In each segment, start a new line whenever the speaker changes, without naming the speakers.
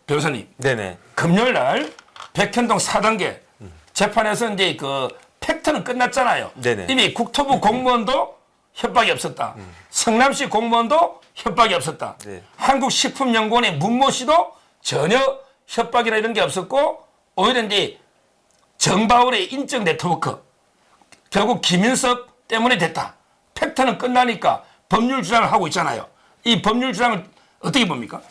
변호사님,
네네.
금요일 날 백현동 4단계 재판에서 이제 그 팩트는 끝났잖아요.
네네.
이미 국토부 공무원도 협박이 없었다. 성남시 공무원도 협박이 없었다.
네.
한국식품연구원의 문모 씨도 전혀 협박이나 이런 게 없었고 오히려 이제 정바울의 인적 네트워크 결국 김인섭 때문에 됐다. 팩트는 끝나니까 법률 주장을 하고 있잖아요. 이 법률 주장을 어떻게 봅니까?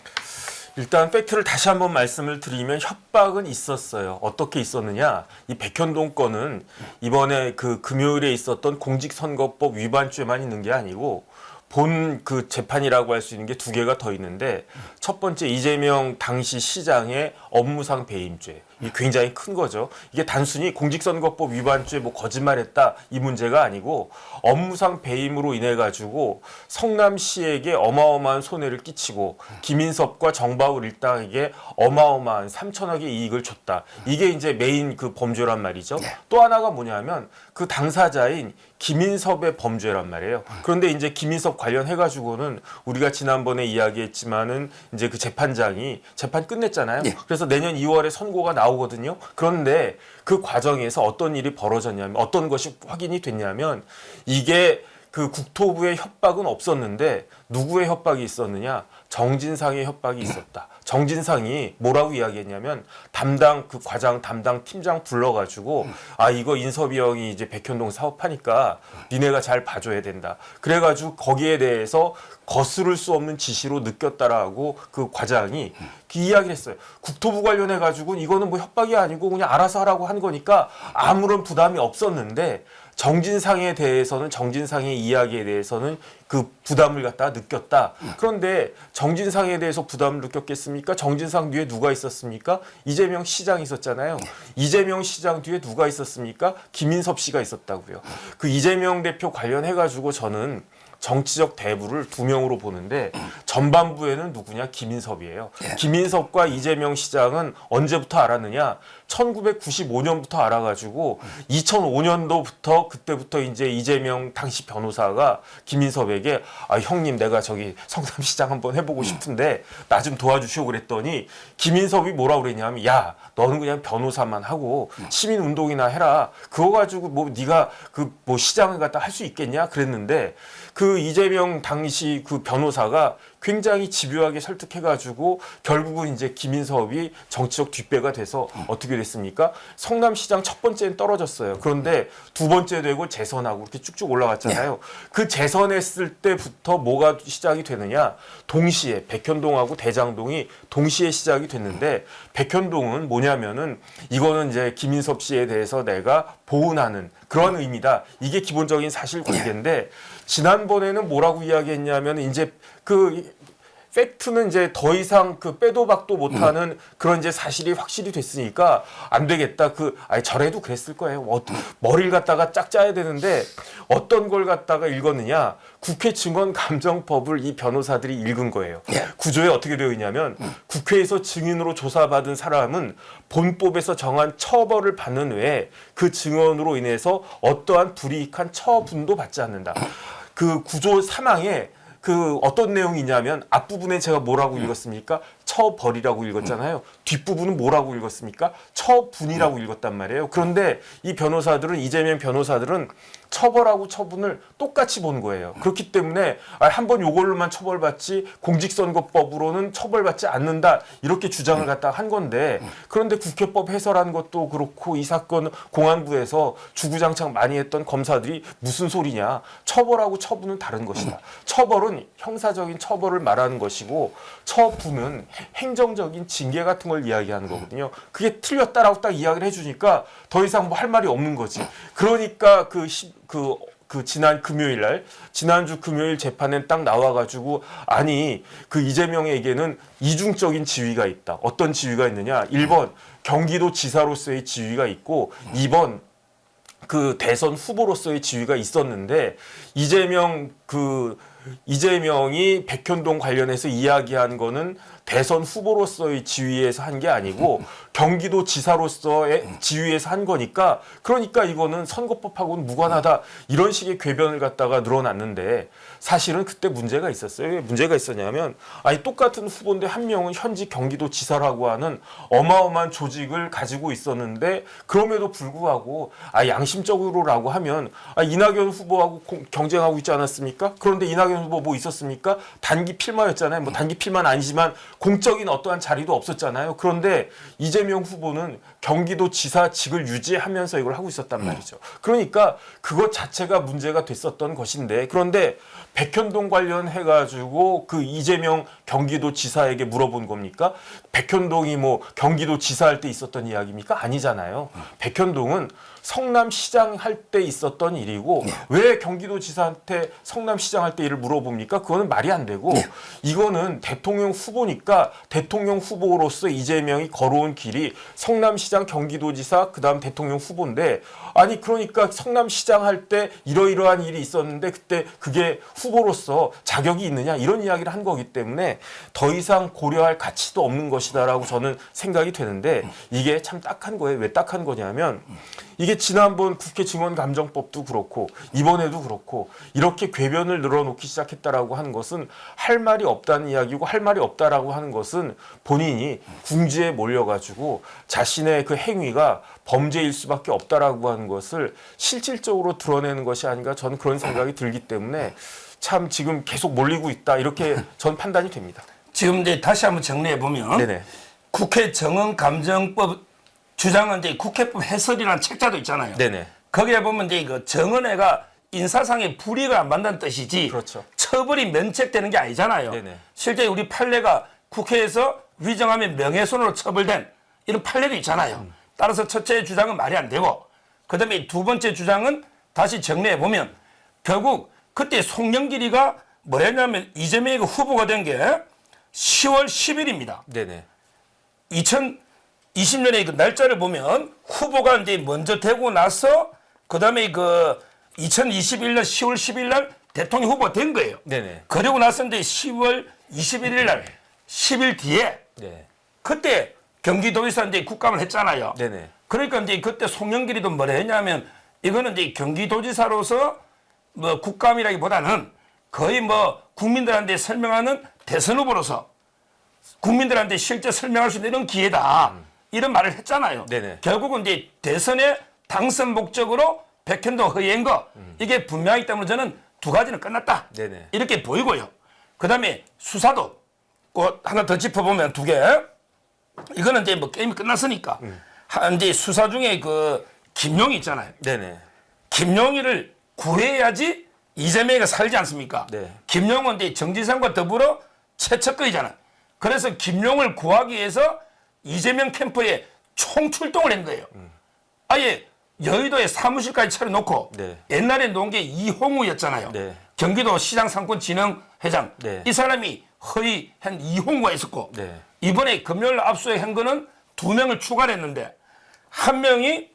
일단 팩트를 다시 한번 말씀을 드리면 협박은 있었어요. 어떻게 있었느냐? 이 백현동 건은 이번에 그 금요일에 있었던 공직선거법 위반죄만 있는 게 아니고 본 그 재판이라고 할 수 있는 게 두 개가 더 있는데 첫 번째 이재명 당시 시장의 업무상 배임죄. 이 굉장히 큰 거죠. 이게 단순히 공직선거법 위반죄 뭐 거짓말했다 이 문제가 아니고 업무상 배임으로 인해 가지고 성남시에게 어마어마한 손해를 끼치고 김인섭과 정바울 일당에게 어마어마한 3천억의 이익을 줬다. 이게 이제 메인 그 범죄란 말이죠. 또 하나가 뭐냐면 그 당사자인 김인섭의 범죄란 말이에요. 그런데 이제 김인섭 관련해 가지고는 우리가 지난번에 이야기했지만은 이제 그 재판장이 재판 끝냈잖아요. 그래서 내년 2월에 선고가 나오거든요. 그런데 그 과정에서 어떤 일이 벌어졌냐면 어떤 것이 확인이 됐냐면 이게 그 국토부의 협박은 없었는데 누구의 협박이 있었느냐? 정진상의 협박이 있었다. 정진상이 뭐라고 이야기했냐면 담당 그 과장 담당 팀장 불러가지고 아 이거 인섭이 형이 이제 백현동 사업하니까 니네가 잘 봐줘야 된다. 그래가지고 거기에 대해서 거스를 수 없는 지시로 느꼈다라고 그 과장이 그 이야기를 했어요. 국토부 관련해 가지고 이거는 뭐 협박이 아니고 그냥 알아서 하라고 한 거니까 아무런 부담이 없었는데 정진상에 대해서는 정진상의 이야기에 대해서는 그 부담을 갖다가 느꼈다. 그런데 정진상에 대해서 부담을 느꼈겠습니까? 정진상 뒤에 누가 있었습니까? 이재명 시장이 있었잖아요. 이재명 시장 뒤에 누가 있었습니까? 김인섭 씨가 있었다고요. 그 이재명 대표 관련해 가지고 저는 정치적 대부를 두 명으로 보는데 전반부에는 누구냐? 김인섭이에요. 김인섭과 이재명 시장은 언제부터 알았느냐? 1995년부터 알아가지고 2005년도부터 그때부터 이제 이재명 당시 변호사가 김인섭에게 아 형님 내가 저기 성남시장 한번 해보고 싶은데 나 좀 도와주시오 그랬더니 김인섭이 뭐라고 그랬냐면 야 너는 그냥 변호사만 하고 시민운동이나 해라. 그거 가지고 뭐 네가 그 뭐 시장을 갖다 할 수 있겠냐 그랬는데 그 이재명 당시 그 변호사가 굉장히 집요하게 설득해가지고 결국은 이제 김인섭이 정치적 뒷배가 돼서 어떻게 됐습니까? 성남시장 첫 번째는 떨어졌어요. 그런데 두 번째 되고 재선하고 이렇게 쭉쭉 올라갔잖아요. 그 재선했을 때부터 뭐가 시작이 되느냐? 동시에 백현동하고 대장동이 동시에 시작이 됐는데 백현동은 뭐냐면은 이거는 이제 김인섭 씨에 대해서 내가 보훈하는 그런 의미다. 이게 기본적인 사실관계인데 지난번에는 뭐라고 이야기했냐면 이제 그 팩트는 이제 더 이상 그 빼도 박도 못하는 그런 이제 사실이 확실히 됐으니까 안 되겠다. 아니 저래도 그랬을 거예요. 머리를 갖다가 짝 짜야 되는데 어떤 걸 갖다가 읽었느냐? 국회 증언감정법을 이 변호사들이 읽은 거예요. 구조에 어떻게 되어 있냐면 국회에서 증인으로 조사받은 사람은 본법에서 정한 처벌을 받는 외에 그 증언으로 인해서 어떠한 불이익한 처분도 받지 않는다. 그 구조 3항에 그 어떤 내용이냐면 앞부분에 제가 뭐라고 읽었습니까? 처벌이라고 읽었잖아요. 뒷부분은 뭐라고 읽었습니까? 처분이라고 읽었단 말이에요. 그런데 이 변호사들은 이재명 변호사들은 처벌하고 처분을 똑같이 본 거예요. 그렇기 때문에 한번 요걸로만 처벌받지 공직선거법으로는 처벌받지 않는다 이렇게 주장을 갖다가 한 건데 그런데 국회법 해설한 것도 그렇고 이 사건 공안부에서 주구장창 많이 했던 검사들이 무슨 소리냐. 처벌하고 처분은 다른 것이다. 처벌은 형사적인 처벌을 말하는 것이고 처분은 행정적인 징계 같은 걸 이야기하는 거거든요. 그게 틀렸다라고 딱 이야기를 해주니까 더 이상 뭐 할 말이 없는 거지. 그러니까 지난주 금요일 재판에 딱 나와가지고 아니 그 이재명에게는 이중적인 지위가 있다. 어떤 지위가 있느냐? 1번 경기도 지사로서의 지위가 있고 2번 그 대선 후보로서의 지위가 있었는데 이재명 그 이재명이 백현동 관련해서 이야기한 거는 대선 후보로서의 지위에서 한 게 아니고 경기도 지사로서의 지위에서 한 거니까 그러니까 이거는 선거법하고는 무관하다 이런 식의 궤변을 갖다가 늘어났는데 사실은 그때 문제가 있었어요. 왜 문제가 있었냐면 아니 똑같은 후보인데 한 명은 현직 경기도 지사라고 하는 어마어마한 조직을 가지고 있었는데 그럼에도 불구하고 양심적으로라고 하면 이낙연 후보하고 경쟁하고 있지 않았습니까? 그런데 이낙연 후보 뭐 있었습니까? 단기 필마였잖아요. 뭐 단기 필마는 아니지만 공적인 어떠한 자리도 없었잖아요. 그런데 이재명 후보는 경기도 지사직을 유지하면서 이걸 하고 있었단 말이죠. 그러니까 그것 자체가 문제가 됐었던 것인데 그런데 백현동 관련해가지고 그 이재명 경기도 지사에게 물어본 겁니까? 백현동이 뭐 경기도 지사할 때 있었던 이야기입니까? 아니잖아요. 백현동은 성남시장 할 때 있었던 일이고 왜 경기도 지사한테 성남시장 할 때 일을 물어봅니까? 그거는 말이 안 되고 이거는 대통령 후보니까 대통령 후보로서 이재명이 걸어온 길이 성남시장 경기도지사 그다음 대통령 후보인데 아니 그러니까 성남시장 할 때 이러이러한 일이 있었는데 그때 그게 후보로서 자격이 있느냐 이런 이야기를 한 거기 때문에 더 이상 고려할 가치도 없는 것이다라고 저는 생각이 되는데 이게 참 딱한 거예요. 왜 딱한 거냐면 이게 지난번 국회 증언감정법도 그렇고 이번에도 그렇고 이렇게 궤변을 늘어놓기 시작했다라고 하는 것은 할 말이 없다는 이야기고 할 말이 없다라고 하는 것은 본인이 궁지에 몰려가지고 자신의 그 행위가 범죄일 수밖에 없다라고 하는 것을 실질적으로 드러내는 것이 아닌가 저는 그런 생각이 들기 때문에 참 지금 계속 몰리고 있다 이렇게 전 판단이 됩니다.
지금 이제 다시 한번 정리해 보면
네네.
국회 정언감정법 주장은 이제 국회법 해설이라는 책자도 있잖아요.
네네.
거기에 보면 이제 그 정언회가 인사상의 불이익을 안 받는 뜻이지
그렇죠.
처벌이 면책되는 게 아니잖아요.
네네.
실제 우리 판례가 국회에서 위정하면 명예훼손으로 처벌된 이런 판례도 있잖아요. 따라서 첫째 주장은 말이 안 되고 그다음에 두 번째 주장은 다시 정리해 보면 결국 그때 송영길이가 뭐였냐면 이재명이 후보가 된 게 10월 10일입니다.
네네.
2020년에 그 날짜를 보면 후보가 이제 먼저 되고 나서 그다음에 그 2021년 10월 10일 날 대통령 후보가 된 거예요.
네네.
그리고 나서 이제 10월 21일 날 10일 뒤에
네.
그때 경기도에서 이제 국감을 했잖아요.
네네.
그러니까 이제 그때 송영길이도 뭐라 했냐면 이거는 이제 경기도지사로서 뭐 국감이라기보다는 거의 뭐 국민들한테 설명하는 대선 후보로서 국민들한테 실제 설명할 수 있는 이런 기회다. 이런 말을 했잖아요.
네네.
결국은 이제 대선의 당선 목적으로 백현동 허위한 거 이게 분명하기 때문에 저는 두 가지는 끝났다.
네네.
이렇게 보이고요. 그다음에 수사도 꼭 하나 더 짚어보면 두 개. 이거는 이제 뭐 게임이 끝났으니까 이제 수사 중에 그 김용희 있잖아요.
네네.
김용희를 구해야지 이재명이가 살지 않습니까?
네.
김용은 이제 정지상과 더불어 최측근이잖아요. 그래서 김용을 구하기 위해서 이재명 캠프에 총출동을 한 거예요. 아예 여의도에 사무실까지 차려놓고
네.
옛날에 놓은 게 이홍우였잖아요.
네.
경기도 시장상권진흥회장.
네.
이 사람이 허위한 이홍우가 있었고
네.
이번에 금요일 압수한 거는 두 명을 추가를 했는데 한 명이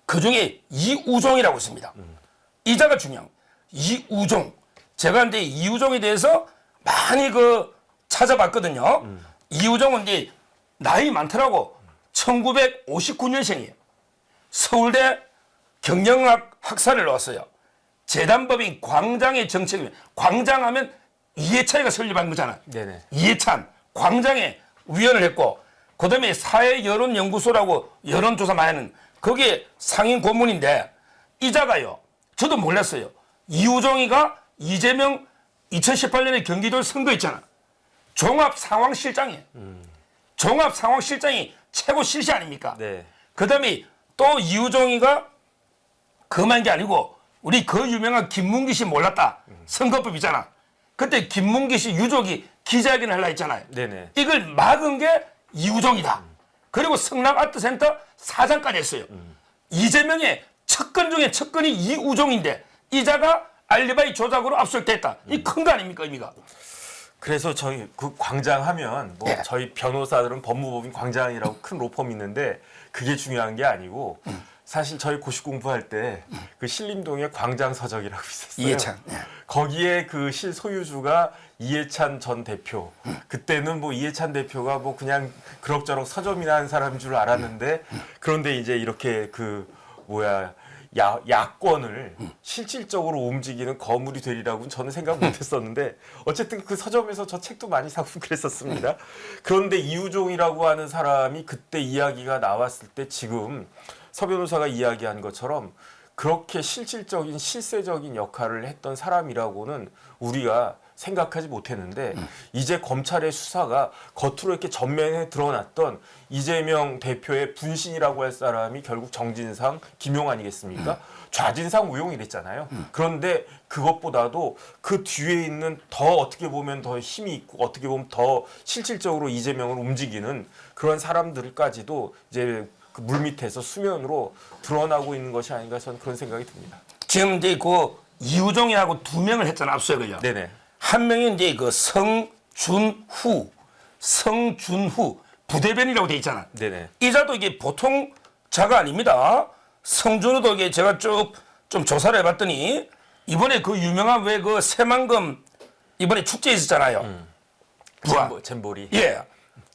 그중에 이우종이라고 있습니다. 이자가 중요한 이우종. 제가 이제 이우종에 대해서 많이 그 찾아봤거든요. 이우종은 이제 나이 많더라고. 1959년생이에요. 서울대 경영학 학사를 나왔어요. 재단법인 광장의 정책위. 광장하면 이해찬이가 설립한 거잖아.
네네.
이해찬 광장에 위원을 했고 그다음에 사회여론연구소라고 여론조사 많이 하는 거기에 상임 고문인데 이자가요. 저도 몰랐어요. 이우종이가 이재명 2018년에 경기도 선거 있잖아. 종합상황실장이에요. 종합상황실장이 최고 실시 아닙니까?
네.
그다음에 또 이우종이가 그만 게 아니고 우리 그 유명한 김문기 씨 몰랐다. 선거법이잖아. 그때 김문기 씨 유족이 기자회견을 하려 했잖아요.
네네.
이걸 막은 게 이우종이다. 그리고 성남아트센터 사장까지 했어요. 이재명의 측근 중에 측근이 이우종인데 이자가 알리바이 조작으로 압수됐다. 이 큰 거 아닙니까 의미가?
그래서 저희 그 광장 하면 뭐
예.
저희 변호사들은 법무법인 광장이라고 큰 로펌이 있는데 그게 중요한 게 아니고 사실 저희 고시 공부할 때 그 신림동에 광장서적이라고 있었어요.
이해찬.
거기에 그 실소유주가 이해찬 전 대표. 그때는 뭐 이해찬 대표가 뭐 그냥 그럭저럭 서점이나 하는 사람인 줄 알았는데 그런데 이제 이렇게 그 뭐야 야권을 실질적으로 움직이는 거물이 되리라고는 저는 생각 못했었는데 어쨌든 그 서점에서 저 책도 많이 사고 그랬었습니다. 그런데 이우종이라고 하는 사람이 그때 이야기가 나왔을 때 지금 서 변호사가 이야기한 것처럼 그렇게 실질적인 실세적인 역할을 했던 사람이라고는 우리가 생각하지 못했는데 이제 검찰의 수사가 겉으로 이렇게 전면에 드러났던 이재명 대표의 분신이라고 할 사람이 결국 정진상, 김용 아니겠습니까? 좌진상 우용이랬잖아요. 그런데 그것보다도 그 뒤에 있는 더 어떻게 보면 더 힘이 있고 어떻게 보면 더 실질적으로 이재명을 움직이는 그런 사람들까지도 이제 그 물밑에서 수면으로 드러나고 있는 것이 아닌가 저는 그런 생각이 듭니다.
지금 이제 그 이우종이하고 두 명을 했잖아 압수수색을요.
네네.
한 명이 이제 그 성준후 부대변이라고 돼 있잖아.
네네.
이자도 이게 보통 자가 아닙니다. 성준후도 이게 제가 쭉 좀 조사를 해봤더니 이번에 그 유명한 왜 그 새만금 이번에 축제 있었잖아요. 부안.
잼보리.
예.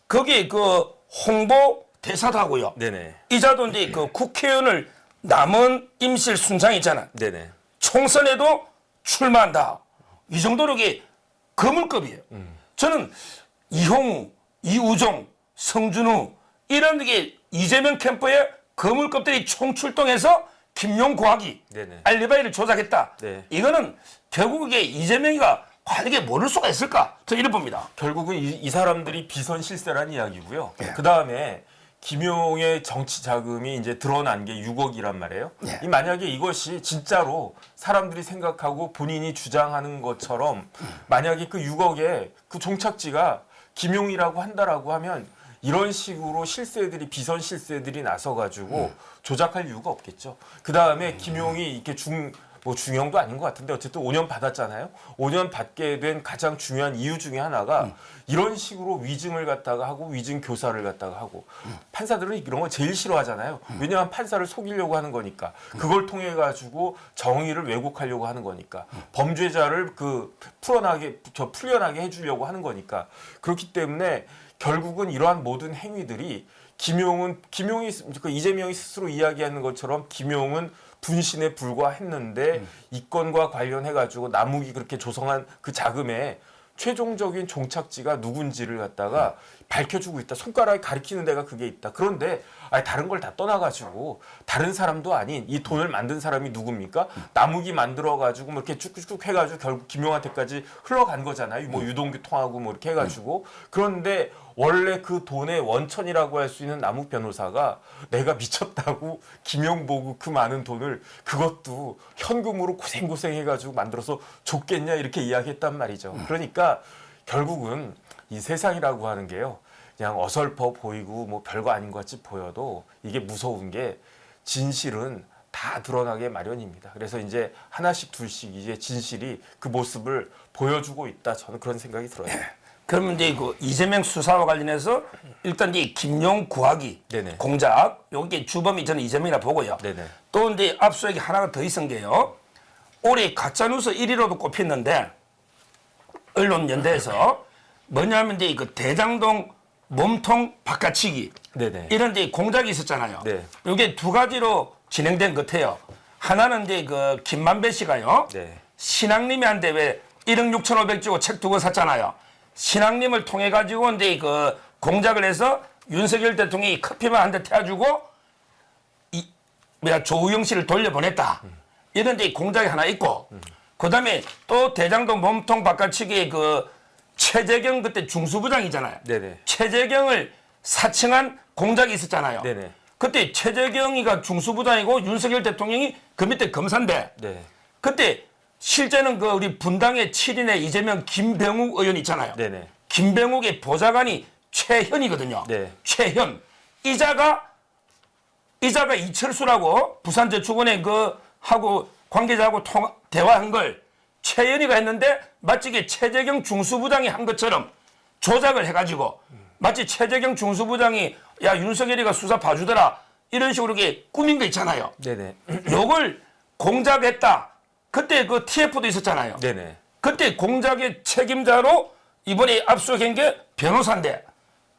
거기 그 홍보 대사도 하고요.
네네.
이자도 이제 그 국회의원을 남은 임실 순장 있잖아.
네네.
총선에도 출마한다. 이 정도로 이게 거물급이에요. 저는 이홍우, 이우종, 성준우 이런 게 이재명 캠프의 거물급들이 총출동해서 김용 고하기
네네.
알리바이를 조작했다.
네.
이거는 결국 이게 이재명이가 과연 모를 수가 있을까? 저 이래 봅니다.
결국은 이 사람들이 비선 실세란 이야기고요.
예.
그 다음에 김용의 정치 자금이 이제 드러난 게 6억이란 말이에요.
예.
이 만약에 이것이 진짜로 사람들이 생각하고 본인이 주장하는 것처럼 만약에 그 6억에 그 종착지가 김용이라고 한다라고 하면 이런 식으로 실세들이 비선 실세들이 나서가지고 조작할 이유가 없겠죠. 그 다음에 김용이 이렇게 중형도 아닌 것 같은데 어쨌든 5년 받았잖아요. 5년 받게 된 가장 중요한 이유 중에 하나가 이런 식으로 위증을 갖다가 하고 위증 교사를 갖다가 하고 판사들은 이런 거 제일 싫어하잖아요. 왜냐하면 판사를 속이려고 하는 거니까 그걸 통해 가지고 정의를 왜곡하려고 하는 거니까 범죄자를 그 풀려나게 해주려고 하는 거니까 그렇기 때문에 결국은 이러한 모든 행위들이 김용이 그 이재명이 스스로 이야기하는 것처럼 김용은 분신에 불과했는데 이 건과 관련해 가지고 남욱이 그렇게 조성한 그 자금에 최종적인 종착지가 누군지를 갖다가 밝혀주고 있다. 손가락에 가리키는 데가 그게 있다. 그런데 다른 걸 다 떠나가지고 다른 사람도 아닌 이 돈을 만든 사람이 누굽니까? 남욱이 만들어가지고 뭐 이렇게 쭉쭉쭉 해가지고 결국 김용한테까지 흘러간 거잖아요. 뭐 유동규 통하고 뭐 이렇게 해가지고 그런데 원래 그 돈의 원천이라고 할 수 있는 남욱 변호사가 내가 미쳤다고 김용 보고 그 많은 돈을 그것도 현금으로 고생고생 해가지고 만들어서 줬겠냐 이렇게 이야기했단 말이죠. 그러니까 결국은 이 세상이라고 하는 게요. 그냥 어설퍼 보이고 뭐 별거 아닌 것 같이 보여도 이게 무서운 게 진실은 다 드러나게 마련입니다. 그래서 이제 하나씩 둘씩 이제 진실이 그 모습을 보여주고 있다. 저는 그런 생각이 들어요.
그러면 이제 그 이재명 수사와 관련해서 일단 이제 김용 구하기
네네.
공작 여기 주범이 저는 이재명이라 보고요.
네네.
또 이제 압수수색이 하나가 더 있은 게요. 올해 가짜뉴스 1위로도 꼽혔는데 언론연대에서 뭐냐면 이제 그 대장동 몸통 바꿔치기
네네.
이런 이제 공작이 있었잖아요.
네.
이게 두 가지로 진행된 것 같아요. 하나는 이제 그 김만배 씨가요.
네.
신앙님한테 왜 1억 6,500 주고 책 두 권 샀잖아요. 신앙님을 통해 가지고 이제 그 공작을 해서 윤석열 대통령이 커피만 한 대 태워주고 조우영 씨를 돌려보냈다. 이런 이제 공작이 하나 있고, 그다음에 또 대장동 몸통 바꿔치기의 그 최재경 그때 중수부장이잖아요.
네네.
최재경을 사칭한 공작이 있었잖아요.
네네.
그때 최재경이가 중수부장이고 윤석열 대통령이 그 밑에 검사인데
네.
그때 실제는 그 우리 분당의 7인의 이재명 김병욱 의원 있잖아요.
네네.
김병욱의 보좌관이 최현이거든요.
네.
최현. 이자가 이철수라고 부산저축은행 그 하고 관계자하고 대화한 걸 최현이가 했는데 마치 이게 최재경 중수부장이 한 것처럼 조작을 해가지고 마치 최재경 중수부장이 야 윤석열이가 수사 봐주더라 이런 식으로 이렇게 꾸민 거 있잖아요.
네네.
요걸 공작했다. 그때 그 TF도 있었잖아요.
네네.
그때 공작의 책임자로 이번에 압수한 게 변호사인데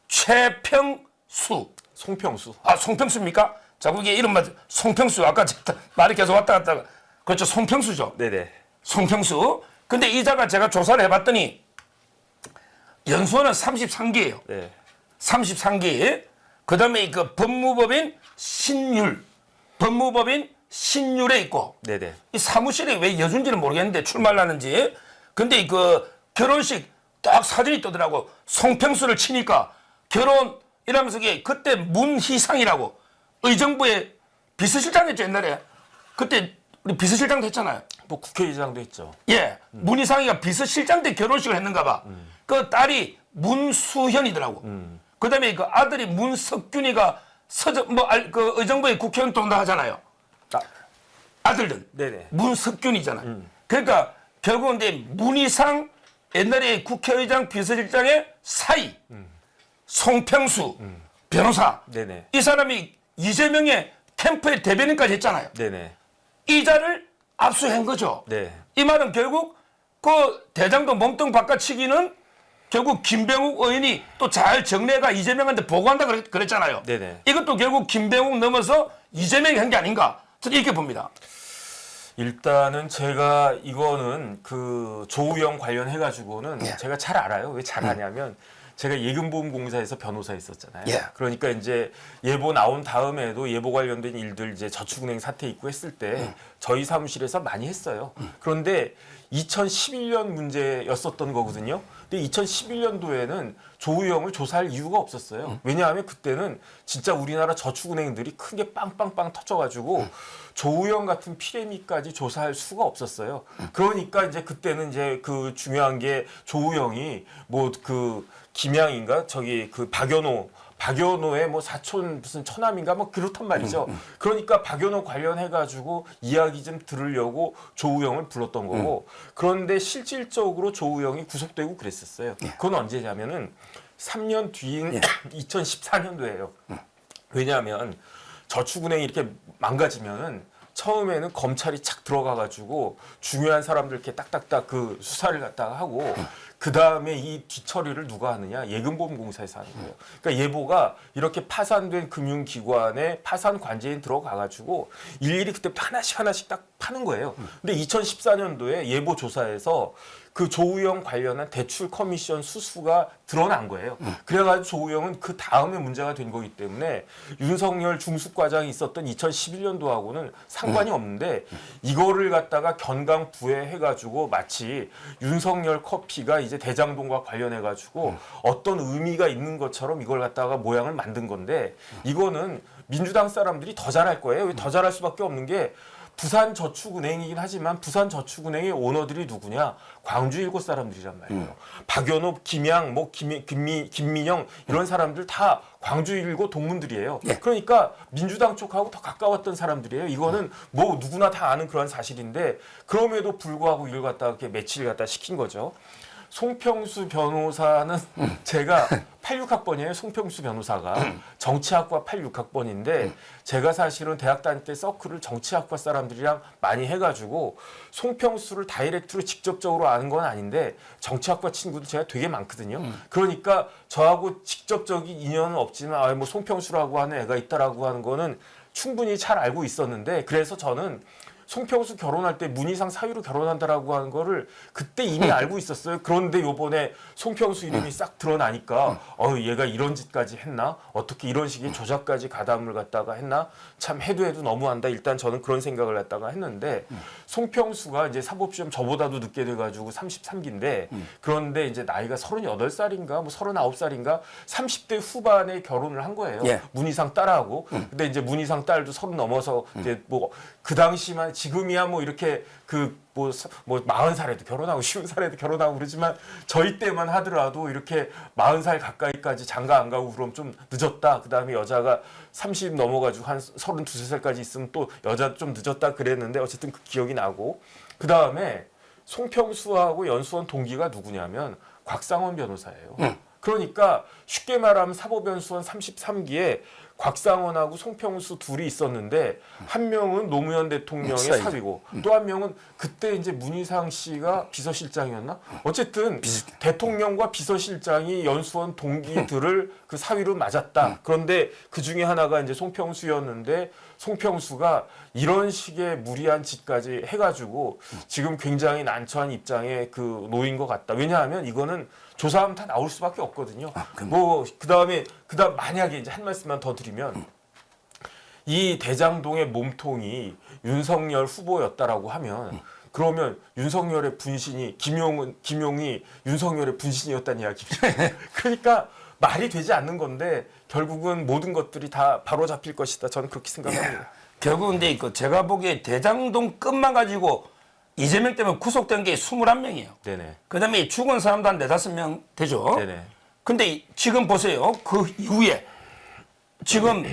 최평수.
송평수.
아, 송평수입니까? 자, 그게 이름 맞 송평수. 아까 말이 계속 왔다 갔다. 그렇죠. 송평수죠.
네네.
송평수. 근데 이자가 제가 조사를 해봤더니 연수원은 33기예요.
네.
33기. 그 다음에 그 법무법인 신율에 있고
네네.
이 사무실이 왜 여준지는 모르겠는데 출마를 하는지. 근데 그 결혼식 딱 사진이 뜨더라고. 송평수를 치니까 결혼 이러면서 그때 문희상이라고 의정부의 비서실장이었죠 옛날에. 그때 우리 비서실장도 했잖아요.
뭐 국회의장도 했죠.
예, 문희상이가 비서실장 때 결혼식을 했는가 봐. 그 딸이 문수현이더라고. 그다음에 그 아들이 문석균이가 그 의정부의 국회의원 동다 하잖아요.
아,
아들들.
네네.
문석균이잖아요. 그러니까 결국은 이제 문희상 옛날에 국회의장 비서실장의 사이 송평수 변호사.
네네.
이 사람이 이재명의 캠프의 대변인까지 했잖아요.
네네.
이자를 압수한 거죠.
네.
이 말은 결국 그 대장동 몸뚱 바꿔치기는 결국 김병욱 의원이 또 잘 정례가 이재명한테 보고한다 그랬잖아요.
네네.
이것도 결국 김병욱 넘어서 이재명이 한 게 아닌가 저는 이렇게 봅니다.
일단은 제가 이거는 그 조우영 관련해 가지고는
예.
제가 잘 알아요. 왜 잘 아냐면 제가 예금보험공사에서 변호사 있었잖아요.
예.
그러니까 이제 예보 나온 다음에도 예보 관련된 일들 이제 저축은행 사태 있고 했을 때 저희 사무실에서 많이 했어요. 그런데 2011년 문제였었던 거거든요. 근데 2011년도에는 조우영을 조사할 이유가 없었어요. 왜냐하면 그때는 진짜 우리나라 저축은행들이 크게 빵빵빵 터져가지고 조우영 같은 피레미까지 조사할 수가 없었어요. 그러니까 이제 그때는 이제 그 중요한 게 조우영이 뭐 그 김양인가 저기 그 박연호의 뭐 사촌 무슨 처남인가 뭐 그렇단 말이죠. 그러니까 박연호 관련해 가지고 이야기 좀 들으려고 조우영을 불렀던 거고. 그런데 실질적으로 조우영이 구속되고 그랬었어요. 그건 언제냐면은 3년 뒤인 2014년도예요. 왜냐하면 저축은행이 이렇게 망가지면은 처음에는 검찰이 착 들어가 가지고 중요한 사람들 이렇게 딱딱딱 그 수사를 갖다가 하고 그 다음에 이 뒤처리를 누가 하느냐? 예금보험공사에서 하는 거예요. 그러니까 예보가 이렇게 파산된 금융기관에 파산 관제인 들어가가지고 일일이 그때부터 하나씩 딱 파는 거예요. 근데 2014년도에 예보 조사에서 그 조우영 관련한 대출 커미션 수수가 드러난 거예요. 그래가지고 조우영은 그 다음에 문제가 된 거기 때문에 윤석열 중수과장이 있었던 2011년도하고는 상관이 없는데 이거를 갖다가 견강부에 해가지고 마치 윤석열 커피가 이제 대장동과 관련해가지고 어떤 의미가 있는 것처럼 이걸 갖다가 모양을 만든 건데 이거는 민주당 사람들이 더 잘할 거예요. 왜 더 잘할 수밖에 없는 게 부산저축은행이긴 하지만 부산저축은행의 오너들이 누구냐? 광주 일곱 사람들이란 말이에요. 박연호, 김양, 뭐 김민영 이런 사람들 다 광주 일곱 동문들이에요. 그러니까 민주당 쪽하고 더 가까웠던 사람들이에요. 이거는 뭐 누구나 다 아는 그런 사실인데 그럼에도 불구하고 이걸 갖다가 이렇게 매치를 갖다 시킨 거죠. 송평수 변호사는 제가 86학번이에요. 송평수 변호사가 정치학과 86학번인데 제가 사실은 대학 다닐 때 서클을 정치학과 사람들이랑 많이 해가지고 송평수를 다이렉트로 직접적으로 아는 건 아닌데 정치학과 친구도 제가 되게 많거든요. 그러니까 저하고 직접적인 인연은 없지만 뭐 송평수라고 하는 애가 있다라고 하는 거는 충분히 잘 알고 있었는데 그래서 저는 송평수 결혼할 때 문희상 사유로 결혼한다라고 하는 거를 그때 이미 알고 있었어요. 그런데 요번에 송평수 이름이 싹 드러나니까 얘가 이런 짓까지 했나? 어떻게 이런 식의 조작까지 가담을 갖다가 했나? 참 해도 너무한다. 일단 저는 그런 생각을 갖다가 했는데 송평수가 이제 사법시험 저보다도 늦게 돼가지고 33기인데 그런데 이제 나이가 38살인가 뭐 39살인가 30대 후반에 결혼을 한 거예요.
예.
문희상 딸하고. 근데 이제 문희상 딸도 30 넘어서 이제 뭐 그 당시만 지금이야 뭐 이렇게 그 뭐 40살에도 결혼하고 50살에도 결혼하고 그러지만 저희 때만 하더라도 이렇게 40살 가까이까지 장가 안 가고 그럼 좀 늦었다. 그다음에 여자가 30 넘어가지고 한 32, 3살까지 있으면 또 여자 좀 늦었다 그랬는데 어쨌든 그 기억이 나고 그다음에 송평수하고 연수원 동기가 누구냐면 곽상원 변호사예요. 그러니까 쉽게 말하면 사법연수원 33기에 곽상원하고 송평수 둘이 있었는데 한 명은 노무현 대통령의
사이죠.
사위고 또 한 명은 그때 이제 문희상 씨가 비서실장이었나? 어쨌든 대통령과 비서실장이 연수원 동기들을 그 사위로 맞았다. 그런데 그 중에 하나가 이제 송평수였는데 송평수가 이런 식의 무리한 짓까지 해가지고 지금 굉장히 난처한 입장에 그 놓인 것 같다. 왜냐하면 이거는 조사하면 다 나올 수밖에 없거든요. 뭐 그다음 만약에 이제 한 말씀만 더 드리면 이 대장동의 몸통이 윤석열 후보였다라고 하면 그러면 윤석열의 분신이 김용이 윤석열의 분신이었다는 이야기죠. 그러니까 말이 되지 않는 건데 결국은 모든 것들이 다 바로 잡힐 것이다. 저는 그렇게 생각합니다.
결국 근데 제가 보기에 대장동 끝만 가지고 이재명 때문에 구속된 게 21명이에요.
네네.
그다음에 죽은 사람도 한 4-5명 되죠.
네네.
근데 지금 보세요. 그 이후에 지금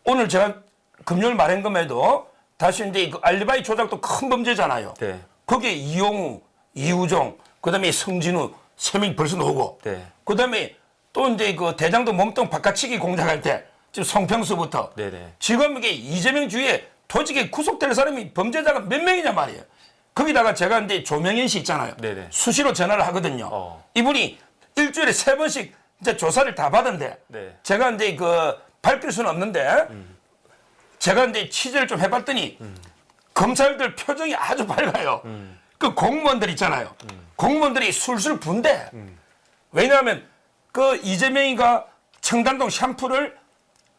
오늘 제가 금요일 말한 것에도 다시 이제 그 알리바이 조작도 큰 범죄잖아요.
네.
거기에 이용우, 이우종, 그다음에 성진우 3명이 벌써 나오고,
네.
그다음에 또 이제 그 대장동 몸통 바깥치기 공작할 때 지금 송평수부터
네네.
지금 이게 이재명 주위에 도직에 구속될 사람이 범죄자가 몇 명이냐 말이에요. 거기다가 제가 이제 조명현 씨 있잖아요.
네네.
수시로 전화를 하거든요. 이분이 일주일에 3번씩 이제 조사를 다 받은데
네.
제가 이제 그 밝힐 수는 없는데 제가 이제 취재를 좀 해봤더니 검찰들 표정이 아주 밝아요. 그 공무원들 있잖아요. 공무원들이 술술 분대. 왜냐하면 그 이재명이가 청담동 샴푸를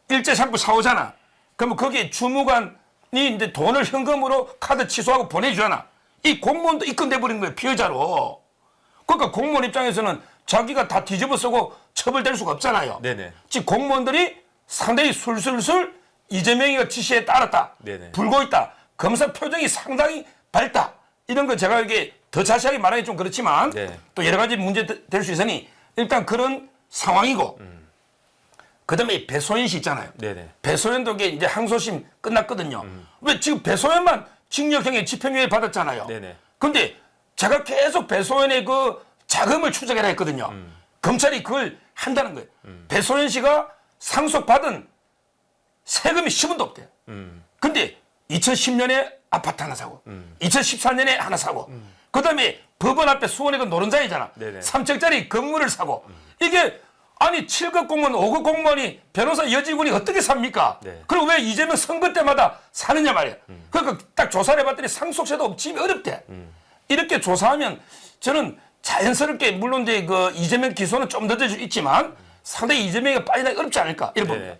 일제 샴푸 사오잖아. 그러면 거기에 주무관이 이제 돈을 현금으로 카드 취소하고 보내주잖아. 이 공무원도 입건돼 버린 거예요. 피해자로. 그러니까 공무원 입장에서는 자기가 다 뒤집어 쓰고 처벌될 수가 없잖아요.
네네.
즉 공무원들이 상당히 술술술 이재명이가 지시에 따랐다.
네네.
불고 있다. 검사 표정이 상당히 밝다. 이런 거 제가 이게 더 자세하게 말하기 좀 그렇지만
네.
또 여러 가지 문제 될 수 있으니 일단 그런 상황이고 그다음에 배소연 씨 있잖아요.
네네.
배소연도 이제 항소심 끝났거든요. 왜 지금 배소연만 징역형의 집행유예 받았잖아요.
네네.
근데 제가 계속 배소연의 그 자금을 추적해라 했거든요. 검찰이 그걸 한다는 거예요. 배소연 씨가 상속받은 세금이 10원도 없대요. 근데 2010년에 아파트 하나 사고, 2014년에 하나 사고, 그 다음에 법원 앞에 수원에 그 노른자이잖아.
네네.
3층짜리 건물을 사고, 이게 아니 7급 공무원, 5급 공무원이 변호사 여직원이 어떻게 삽니까?
네.
그리고 왜 이재명 선거 때마다 사느냐 말이야. 그러니까 딱 조사를 해봤더니 상속세도 없지 어렵대. 이렇게 조사하면 저는 자연스럽게 물론 이제 그 이재명 기소는 좀 늦어질 수 있지만 상당히 이재명이 빠져나가기 어렵지 않을까 이런 봅니다.
네.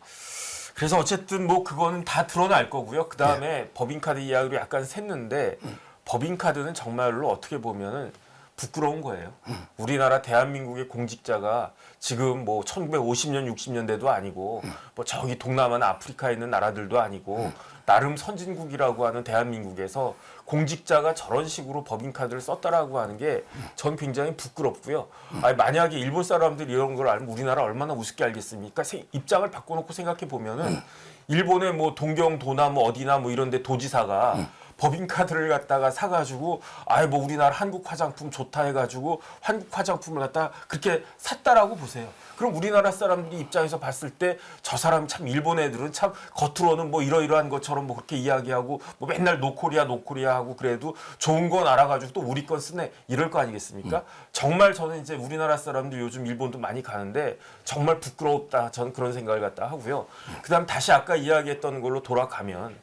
그래서 어쨌든 뭐 그거는 다 드러날 거고요. 그 다음에 법인카드 이야기로 약간 샜는데 법인카드는 정말로 어떻게 보면은 부끄러운 거예요. 우리나라 대한민국의 공직자가 지금 뭐 1950년, 60년대도 아니고 뭐 저기 동남아나 아프리카에 있는 나라들도 아니고 나름 선진국이라고 하는 대한민국에서 공직자가 저런 식으로 법인카드를 썼다라고 하는 게 전 굉장히 부끄럽고요. 아니, 만약에 일본 사람들이 이런 걸 알면 우리나라 얼마나 우습게 알겠습니까? 입장을 바꿔놓고 생각해 보면은 일본의 뭐 동경도나 뭐 어디나 뭐 이런데 도지사가 법인카드를 갖다가 사가지고 아이 뭐 우리나라 한국 화장품 좋다 해가지고 한국 화장품을 갖다가 그렇게 샀다라고 보세요. 그럼 우리나라 사람들이 입장에서 봤을 때 저 사람 참 일본 애들은 참 겉으로는 뭐 이러이러한 것처럼 뭐 그렇게 이야기하고 뭐 맨날 노코리아 하고 그래도 좋은 건 알아가지고 또 우리 건 쓰네 이럴 거 아니겠습니까? 정말 저는 이제 우리나라 사람들 요즘 일본도 많이 가는데 정말 부끄럽다. 저는 그런 생각을 갖다 하고요. 그다음 다시 아까 이야기했던 걸로 돌아가면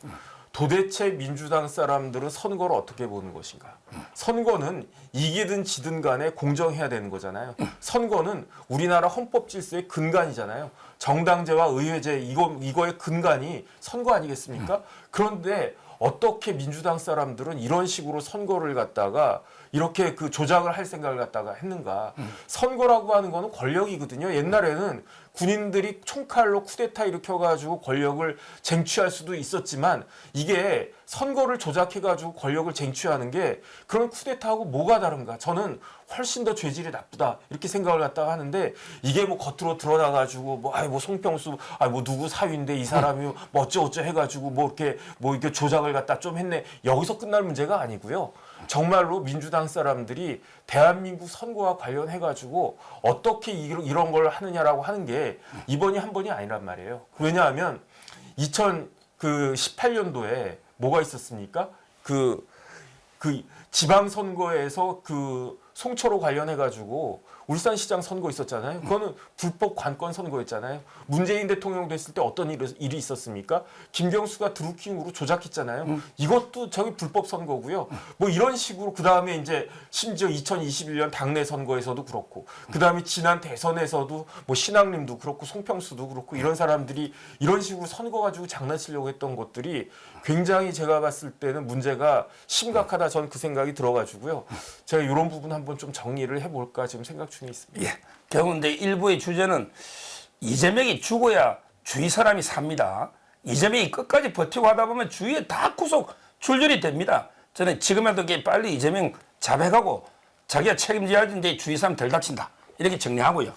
도대체 민주당 사람들은 선거를 어떻게 보는 것인가? 선거는 이기든 지든 간에 공정해야 되는 거잖아요. 선거는 우리나라 헌법 질서의 근간이잖아요. 정당제와 의회제 이거의 근간이 선거 아니겠습니까? 그런데 어떻게 민주당 사람들은 이런 식으로 선거를 갖다가 이렇게 그 조작을 할 생각을 갖다가 했는가? 선거라고 하는 거는 권력이거든요. 옛날에는 군인들이 총칼로 쿠데타 일으켜가지고 권력을 쟁취할 수도 있었지만 이게 선거를 조작해가지고 권력을 쟁취하는 게 그런 쿠데타하고 뭐가 다른가? 저는 훨씬 더 죄질이 나쁘다 이렇게 생각을 갖다가 하는데 이게 뭐 겉으로 드러나가지고 뭐 송평수 뭐 누구 사위인데 이 사람이 뭐 어쩌고저쩌 해가지고 뭐 이렇게 조작을 갖다 좀 했네 여기서 끝날 문제가 아니고요. 정말로 민주당 당 사람들이 대한민국 선거와 관련해 가지고 어떻게 이런 걸 하느냐라고 하는 게 이번이 한 번이 아니란 말이에요. 왜냐하면 2018년도에 뭐가 있었습니까? 그 지방선거에서 그 송초로 관련해 가지고 울산시장 선거 있었잖아요. 그거는 불법 관권 선거였잖아요. 문재인 대통령 됐을 때 어떤 일이 있었습니까? 김경수가 드루킹으로 조작했잖아요. 이것도 저기 불법 선거고요. 뭐 이런 식으로 그 다음에 이제 심지어 2021년 당내 선거에서도 그렇고 그 다음에 지난 대선에서도 뭐 신학님도 그렇고 송평수도 그렇고 이런 사람들이 이런 식으로 선거 가지고 장난치려고 했던 것들이 굉장히 제가 봤을 때는 문제가 심각하다. 전 그 생각이 들어가지고요. 제가 이런 부분 한번 좀 정리를 해볼까 지금 생각 중에 있습니다.
예. 결국 근데 일부의 주제는 이재명이 죽어야 주위 사람이 삽니다. 이재명이 끝까지 버티고 하다 보면 주위에 다 구속 줄줄이 됩니다. 저는 지금이라도 빨리 이재명 잡아가고 자기가 책임져야 되는데 주위 사람 덜 다친다. 이렇게 정리하고요.